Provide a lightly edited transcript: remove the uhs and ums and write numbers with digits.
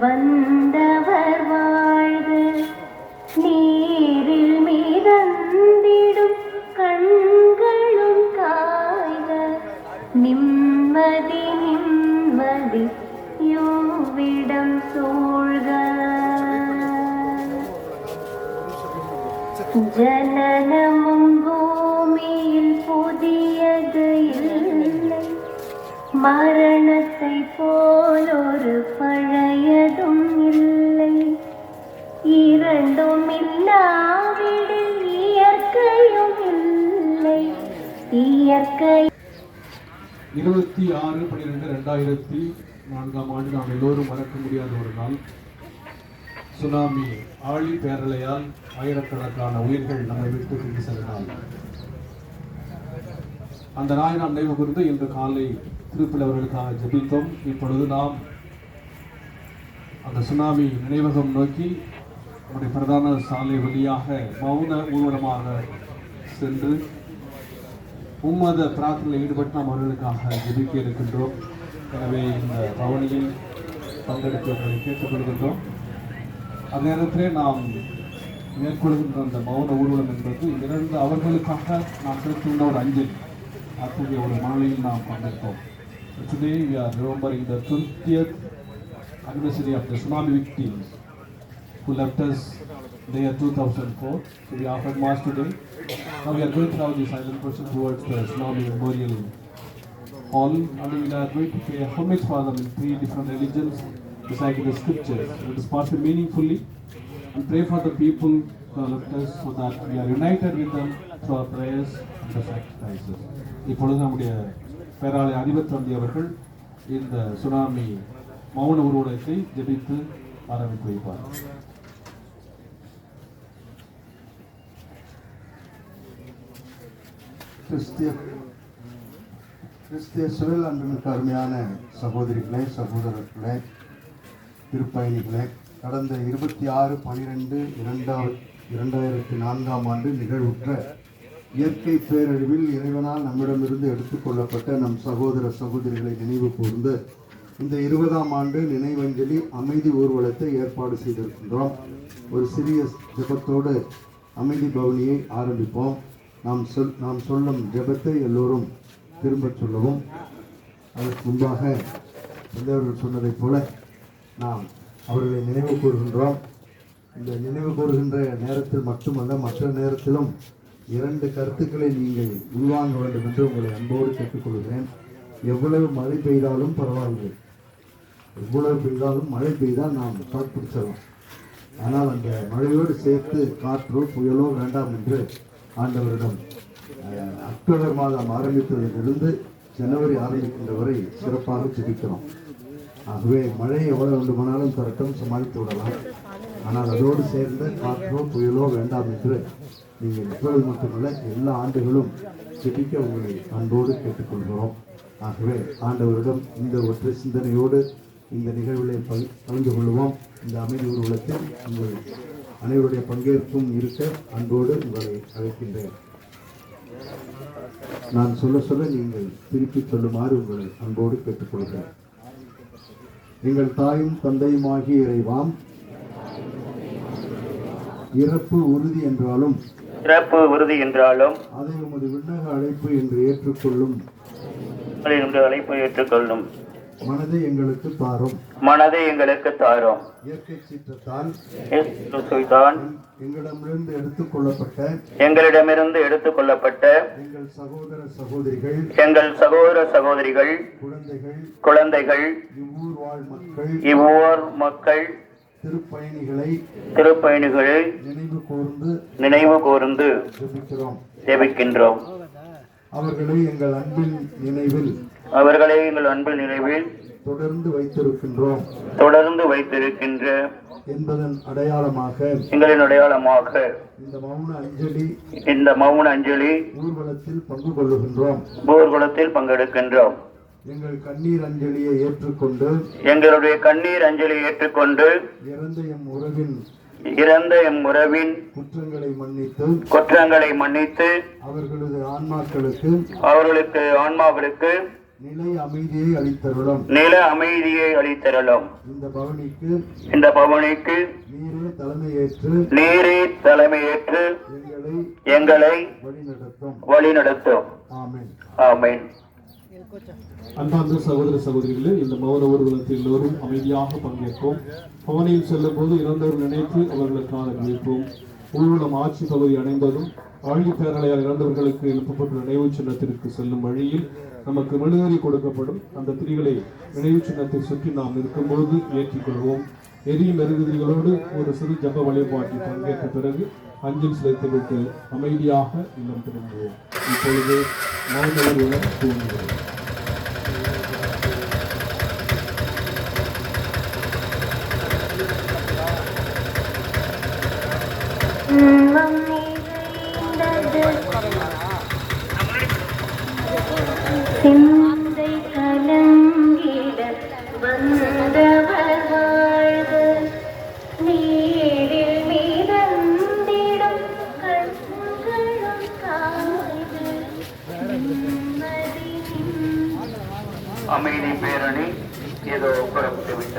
வந்தவர் வாழ்க. நீரில் மிதந்திடும் கண்களும் காய்க. நிம்மதி நிம்மதி யோவிடம் சூழ்க. ஜனனமும் பூமியில் புதியது இல்லை. மரணத்தை போல் ஒரு பழையதும் இல்லை. இரண்டும் இல்லாவிடில் இயற்கையும் இல்லை. இயற்கை 26/12/2004 நாம் எல்லோரும் மறக்க முடியாத ஒரு நாள். சுனாமி ஆழி பேரலையால் ஆயிரக்கணக்கான உயிர்கள் நம்மை விட்டு கொண்டு சென்றால் அந்த நாய் நாம் நினைவு கூர்ந்து இன்று காலை திருப்பில் அவர்களுக்காக ஜெபித்தோம். இப்பொழுது நாம் அந்த சுனாமி நினைவகம் நோக்கி நம்முடைய பிரதான சாலை வழியாக மௌன ஊர்வலமாக சென்று உம்மத பிரார்த்தனையில் ஈடுபட்டு நாம் அவர்களுக்காக ஜெபிக்க இருக்கின்றோம். எனவே இந்த பவனியில் பங்கெடுப்பவர்களை கேட்டுக்கொள்கின்றோம். அந்த நேரத்திலே நாம் மேற்கொள்கின்ற அந்த மௌன ஊர்வலம் என்பது இரண்டு அவர்களுக்காக நாம் செலுத்துகின்ற ஒரு அஞ்சலி, அத்தகைய ஒரு மனநிலையில் நாம் பங்கெடுத்தோம். Today we are remembering the 20th anniversary of the tsunami victims who left us in the year 2004. So we offered mass today. Now we are going to have the silent procession towards the tsunami memorial hall, and we are going to pay homage for them in 3 different religions beside the scriptures. Let us partake meaningfully and pray for the people who have left us so that we are united with them through our prayers and the sacrifices. இப்பொழுது நம்முடைய பேராலய அதிபர் தந்தை அவர்கள் இந்த tsunami மௌன ஊர்வலத்தை ஜெபித்து ஆரம்பித்து வைப்பார். கிறிஸ்தியேசுவில் அன்புமிக்க அருமையான சகோதரிகளே, சகோதரர்களே, திருப்பயணிகளே, கடந்த 26/12/2004 நிகழ்வுற்ற இயற்கை பேரழிவில் இறைவனால் நம்மிடமிருந்து எடுத்துக்கொள்ளப்பட்ட நம் சகோதர சகோதரிகளை நினைவு கூர்ந்து இந்த 20ஆம் ஆண்டு நினைவஞ்சலி அமைதி ஊர்வலத்தை ஏற்பாடு செய்திருக்கின்றோம். ஒரு சிறிய ஜெபத்தோடு அமைதி பவனியை ஆரம்பிப்போம். நாம் சொல்லும் ஜெபத்தை எல்லோரும் திரும்ப சொல்லவும். அதற்கு முன்பாக தந்தையவர்கள் சொன்னதைப் போல நாம் அவர்களை நினைவு கூறுகின்றோம். இந்த நினைவு கூறுகின்ற நேரத்தில் மட்டுமல்ல, மற்ற நேரத்திலும் 2 கருத்துக்களை நீங்கள் உள்வாங்க வேண்டும் என்று உங்களை அன்போடு கேட்டுக்கொள்கிறேன். எவ்வளவு மழை பெய்தாலும் பரவாயில்லை, எவ்வளவு பெய்தாலும் மழை பெய்தால் நாம் தாக்குப்பிடிச்சிடலாம். ஆனால் அந்த மழையோடு சேர்த்து காற்றோ புயலோ வேண்டாம் என்று ஆண்டவரிடம் அக்டோபர் மாதம் ஆரம்பித்ததிலிருந்து ஜனவரி ஆரம்பிக்கின்ற வரை சிறப்பாக ஜெபிக்கிறோம். ஆகவே மழை எவ்வளவு வேண்டுமானாலும் தரட்டும், சமாளித்து விடலாம். ஆனால் அதோடு சேர்ந்த காற்றோ புயலோ வேண்டாம் என்று நீங்கள் இப்பொழுது மட்டுமல்ல எல்லா ஆண்டுகளும் ஜெபிக்க உங்களை அன்போடு கேட்டுக்கொள்கிறோம். ஆகவே ஆண்டவரிடம் இந்த ஒற்றை சிந்தனையோடு இந்த நிகழ்வுகளை கலந்து கொள்வோம். இந்த அமைதி ஊர்வலத்தில் உங்கள் அனைவருடைய பங்கேற்பும் இருக்க அன்போடு உங்களை அழைக்கின்றேன். நான் சொல்ல நீங்கள் திருப்பி சொல்லுமாறு உங்களை அன்போடு கேட்டுக்கொள்கிறேன். எங்கள் தாயும் தந்தையுமாகிய இறைவாம், இறப்பு உறுதி என்றாலும் அதை உமது விண்ணக அழைப்பு என்று ஏற்றுக்கொள்ளும் மனதை எங்களுக்கு தாரும். இயற்கை சீற்றத்தால் எங்களிடமிருந்து எடுத்துக்கொள்ளப்பட்ட எங்கள் சகோதர சகோதரிகள் குழந்தைகள் இவ்வூர் மக்கள் திருப்பயணிகளை நினைவு கூர்ந்து ஜெபிக்கின்றோம். அவர்களை எங்கள் அன்பின் நினைவில் தொடர்ந்து வைத்திருக்கின்ற என்பதன் அடையாளமாக இந்த மௌன அஞ்சலி ஊர்வலத்தில் பங்கெடுக்கின்றோம். எங்களுடைய கண்ணீர் அஞ்சலியை ஏற்றுக்கொண்டு இறந்த எம் உறவின் குற்றங்களை மன்னித்து அவர்களுக்கு ஆன்மாக்களுக்கு நிலை அமைதியை அளித்தருளும். நில அமைதியை அளித்தருளும். இந்த பவனிக்கு நீரே தலைமையேற்று எங்களை வழிநடத்தும். ஆமென். ஆமென். அன்பார்ந்த சகோதர சகோதரிகளே, இந்த மௌன ஊர்வலத்தில் எல்லோரும் அமைதியாக பங்கேற்போம். பவனியில் செல்லும் போது இறந்தோர் நினைத்து அவர்களுக்காக நினைப்போம். ஊர்வலம் ஆட்சி பகுதி அடைந்ததும் ஆழ்வி பேரலையால் இறந்தவர்களுக்கு எழுப்பப்பட்ட நினைவு சின்னத்திற்கு செல்லும் வழியில் நமக்கு மெழுகேறி கொடுக்கப்படும். அந்த திரிகளை நினைவு சின்னத்தை சுற்றி நாம் இருக்கும்போது ஏற்றிக் கொள்வோம். எரியும் மெருகுதிரிகளோடு ஒரு சிறு ஜப வழிபாட்டில் பங்கேற்ற பிறகு அஞ்சல் செலுத்திவிட்டு அமைதியாக இல்லம் திரும்புவோம். இப்பொழுது மௌன ஊர்வலம் தூங்குகிறது. சிந்தை கலங்கிட வந்தவர் வாழ்க, நீரில் மிதந்திடும் கண்களும் காய்க, அமைதி பேரணி ஏதோ புறப்பட்டு விட்டது.